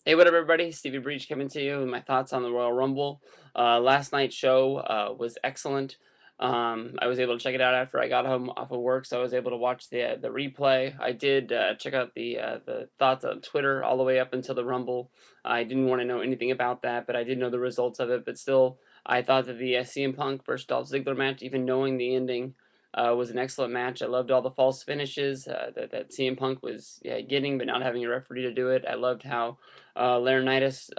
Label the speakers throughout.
Speaker 1: Hey, what up, everybody? Steviebreech coming to you with my thoughts on the Royal Rumble. Last night's show was excellent. I was able to check it out after I got home off of work, so I was able to watch the replay. I did check out the thoughts on Twitter all the way up until the Rumble. I didn't want to know anything about that, but I did know the results of it. But still, I thought that the CM Punk versus Dolph Ziggler match, even knowing the ending, was an excellent match. I loved all the false finishes that CM Punk was getting, but not having a referee to do it. I loved how Laurinaitis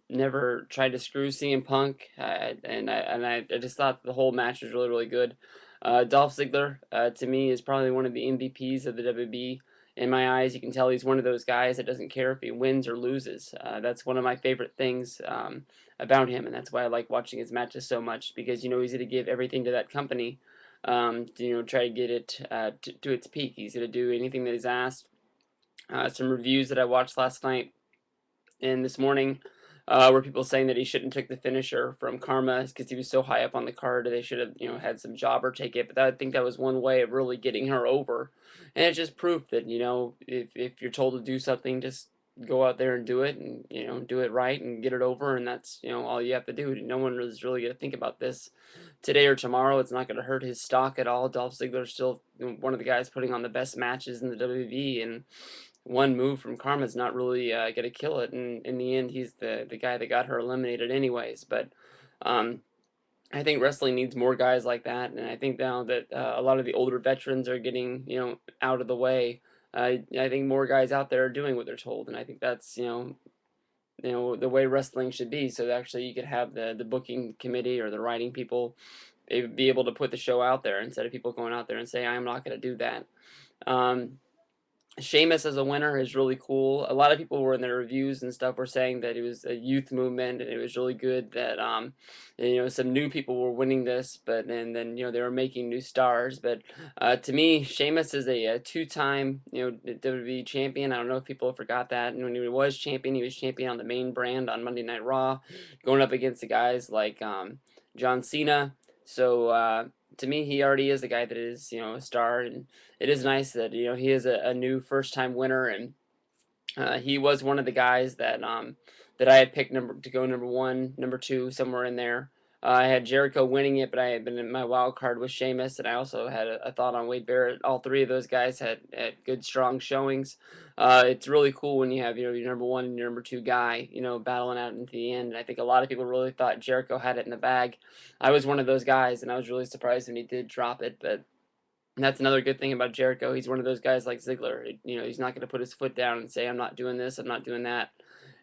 Speaker 1: never tried to screw CM Punk, and I just thought the whole match was really really good. Dolph Ziggler, to me, is probably one of the MVPs of the WB. In my eyes, you can tell he's one of those guys that doesn't care if he wins or loses. That's one of my favorite things about him, and that's why I like watching his matches so much, because he's going to give everything to that company, to try to get it to its peak. He's going to do anything that he's asked. Some reviews that I watched last night and this morning were people saying that he shouldn't took the finisher from Karma because he was so high up on the card. They should have had some jobber take it. But I think that was one way of really getting her over, and it's just proof that if you're told to do something, just go out there and do it, and do it right and get it over, and that's all you have to do. No one is really going to think about this today or tomorrow. It's not going to hurt his stock at all. Dolph Ziggler is still one of the guys putting on the best matches in the WWE, and one move from Karma's not really going to kill it. And in the end, he's the guy that got her eliminated anyways. But um, I think wrestling needs more guys like that. And I think now that a lot of the older veterans are getting, out of the way, I think more guys out there are doing what they're told. And I think that's, the way wrestling should be. So that actually you could have the booking committee or the writing people, they would be able to put the show out there instead of people going out there and say, I'm not going to do that. Um, Sheamus as a winner is really cool. A lot of people were in their reviews and stuff were saying that it was a youth movement and it was really good that some new people were winning this, but and then they were making new stars. But to me, Sheamus is a two-time WWE champion. I don't know if people forgot that. And when he was champion on the main brand on Monday Night Raw, going up against the guys like John Cena. So to me, he already is a guy that is a star, and it is nice that he is a new first time winner, and he was one of the guys that I had picked to go number one, number two, somewhere in there. I had Jericho winning it, but I had been in my wild card with Sheamus, and I also had a thought on Wade Barrett. All three of those guys had good, strong showings. It's really cool when you have your number one and your number two guy battling out into the end. And I think a lot of people really thought Jericho had it in the bag. I was one of those guys, and I was really surprised when he did drop it, but. And that's another good thing about Jericho. He's one of those guys like Ziggler. He's not going to put his foot down and say, I'm not doing this, I'm not doing that.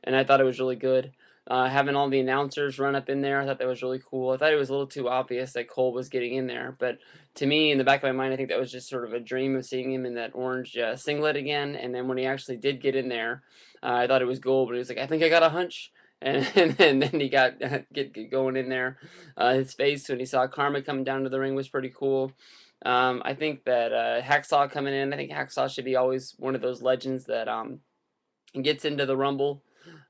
Speaker 1: And I thought it was really good. Having all the announcers run up in there, I thought that was really cool. I thought it was a little too obvious that Cole was getting in there. But to me, in the back of my mind, I think that was just sort of a dream of seeing him in that orange singlet again. And then when he actually did get in there, I thought it was gold. But he was like, I think I got a hunch. And then he got get going in there. His face when he saw Karma coming down to the ring was pretty cool. I think that Hacksaw coming in, I think Hacksaw should be always one of those legends that gets into the Rumble,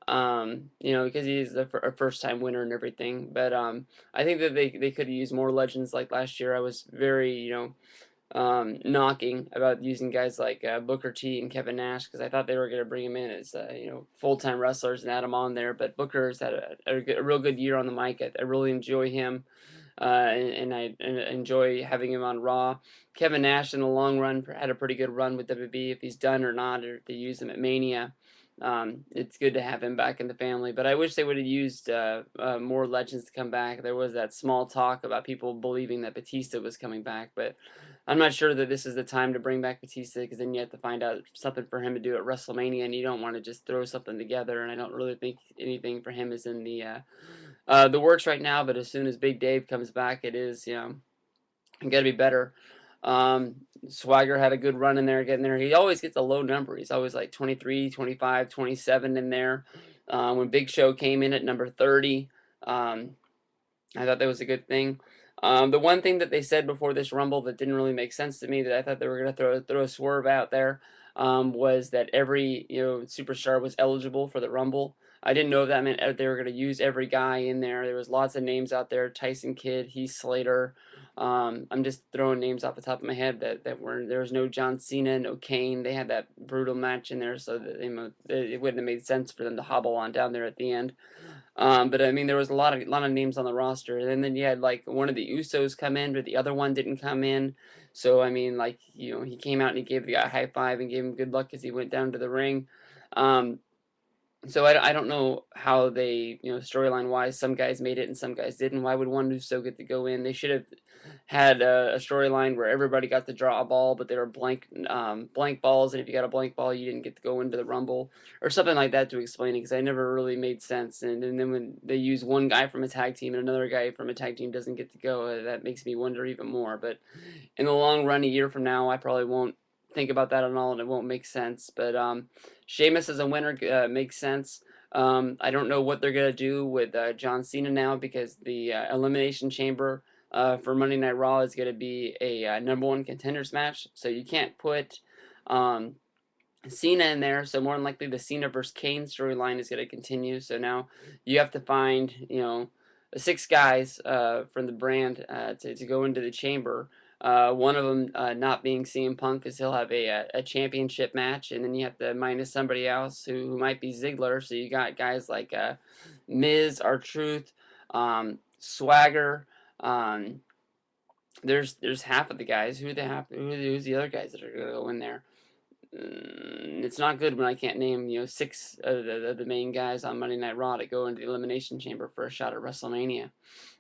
Speaker 1: because he's a first-time winner and everything. But I think that they could use more legends like last year. I was very, knocking about using guys like Booker T and Kevin Nash because I thought they were going to bring him in as full-time wrestlers and add him on there. But Booker's had a real good year on the mic. I really enjoy him. And I enjoy having him on Raw. Kevin Nash in the long run had a pretty good run with WB. If he's done or not, or if they use him at Mania, it's good to have him back in the family. But I wish they would have used more legends to come back. There was that small talk about people believing that Batista was coming back, but I'm not sure that this is the time to bring back Batista because then you have to find out something for him to do at WrestleMania, and you don't want to just throw something together. And I don't really think anything for him is in the works right now, but as soon as Big Dave comes back, it is, got to be better. Swagger had a good run in there, getting there. He always gets a low number. He's always like 23, 25, 27 in there. When Big Show came in at number 30, I thought that was a good thing. The one thing that they said before this Rumble that didn't really make sense to me, that I thought they were going to throw a swerve out there, was that every superstar was eligible for the Rumble. I didn't know if that meant they were going to use every guy in there. There was lots of names out there: Tyson Kidd, Heath Slater, I'm just throwing names off the top of my head that were there was no John Cena, no Kane. They had that brutal match in there, so that it wouldn't have made sense for them to hobble on down there at the end. But I mean, there was a lot of names on the roster, and then you had like one of the Usos come in, but the other one didn't come in. So I mean, like he came out and he gave the guy a high five and gave him good luck as he went down to the ring. Um, so I don't know how they, storyline wise, some guys made it and some guys didn't. Why would one Uso get to go in? They should have had a storyline where everybody got to draw a ball, but they were blank balls, and if you got a blank ball, you didn't get to go into the Rumble or something like that to explain it, because I never really made sense. And then when they use one guy from a tag team and another guy from a tag team doesn't get to go, that makes me wonder even more. But in the long run, a year from now, I probably won't think about that at all, and it won't make sense. But Sheamus as a winner makes sense. I don't know what they're gonna do with John Cena now, because the Elimination Chamber for Monday Night Raw is gonna be a number one contenders match, so you can't put um, Cena in there, so more than likely the Cena versus Kane storyline is going to continue. So now you have to find, six guys from the brand to go into the chamber. One of them not being CM Punk, because he'll have a championship match, and then you have to minus somebody else who might be Ziggler. So you got guys like Miz, R-Truth, Swagger. There's half of the guys. Who's the other guys that are going to go in there? It's not good when I can't name six of the main guys on Monday Night Raw to go into the Elimination Chamber for a shot at WrestleMania.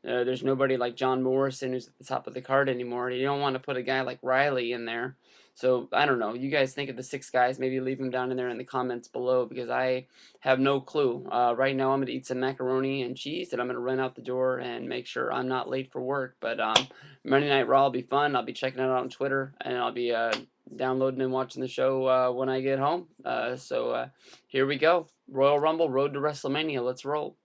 Speaker 1: There's nobody like John Morrison who's at the top of the card anymore. You don't want to put a guy like Riley in there. So I don't know. You guys think of the six guys? Maybe leave them down in there in the comments below, because I have no clue. Right now I'm gonna eat some macaroni and cheese, and I'm gonna run out the door and make sure I'm not late for work. But Monday Night Raw will be fun. I'll be checking it out on Twitter, and I'll be downloading and watching the show when I get home. So here we go. Royal Rumble, road to WrestleMania. Let's roll.